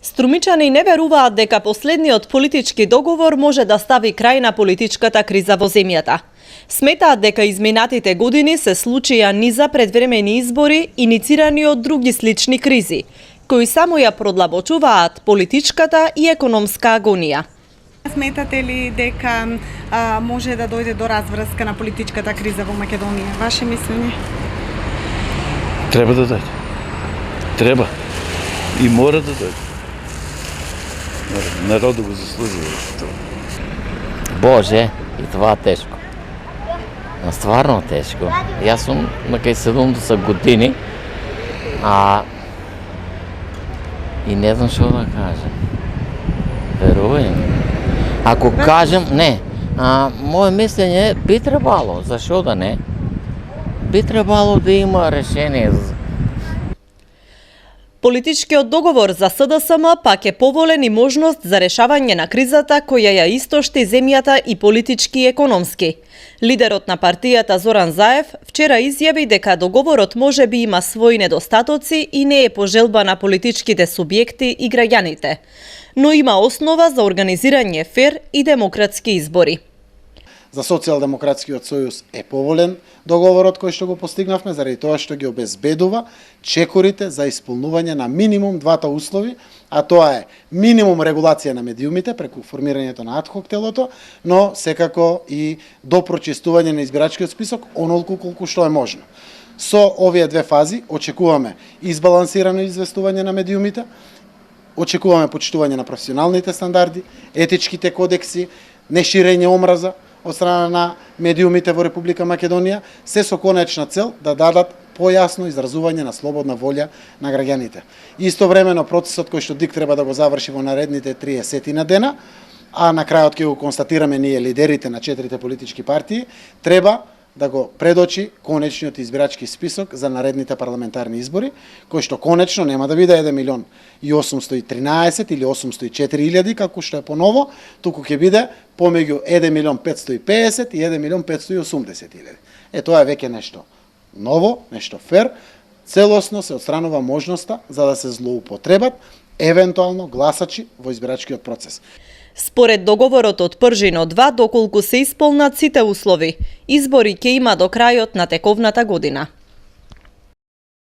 Струмичани не веруваат дека последниот политички договор може да стави крај на политичката криза во земјата. Сметаат дека изминатите години се случија низа предвремени избори иницирани од други слични кризи, кои само ја продлабочуваат политичката и економска агонија. Сметате ли дека може да дојде до разврска на политичката криза во Македонија? Ваше мислење? Треба да дојде. Треба. И мора да дојде. Народот го заслужува. Боже, и това тешко. Стварно тешко. Јас сум на кај 70 години, и не знам што да кажем. Верувај ми. Ако кажем, не, моје мислење би требало, зашо да не? Би требало да има решение. Политичкиот договор за СДСМ пак е поволен и можност за решавање на кризата која ја истошти земјата и политички и економски. Лидерот на партијата Зоран Заев вчера изјави дека договорот може би има своји недостатоци и не е по желба на политичките субјекти и граѓаните, но има основа за организирање фер и демократски избори. За Социјалдемократскиот сојуз е поволен договорот кој што го постигнавме заради тоа што ги обезбедува чекорите за исполнување на минимум двата услови, а тоа е минимум регулација на медиумите преку формирањето на адхок телото, но секако и до прочистување на избирачкиот список онолку колку што е можно. Со овие две фази очекуваме избалансирано известување на медиумите, очекуваме почитување на професионалните стандарди, етичките кодекси, неширење омраза од страна на медиумите во Република Македонија, се со конечна цел да дадат појасно изразување на слободна волја на граѓаните. Истовремено процесот кој што ДИК треба да го заврши во наредните 30 на дена, а на крајот ќе го констатираме ние лидерите на 4 политички партии, треба да го предочи конечниот избирачки список за наредните парламентарни избори, кој што конечно нема да биде 1.813.000 или 804.000 како што е поново, туку ќе биде помеѓу 1.550.000 и 1.580.000. Тоа е веќе нешто ново, нешто фер, целосно се отстранува можноста за да се злоупотребат евентуално гласачи во избирачкиот процес. Според договорот од Пржино 2, доколку се исполнат сите услови, избори ќе има до крајот на тековната година.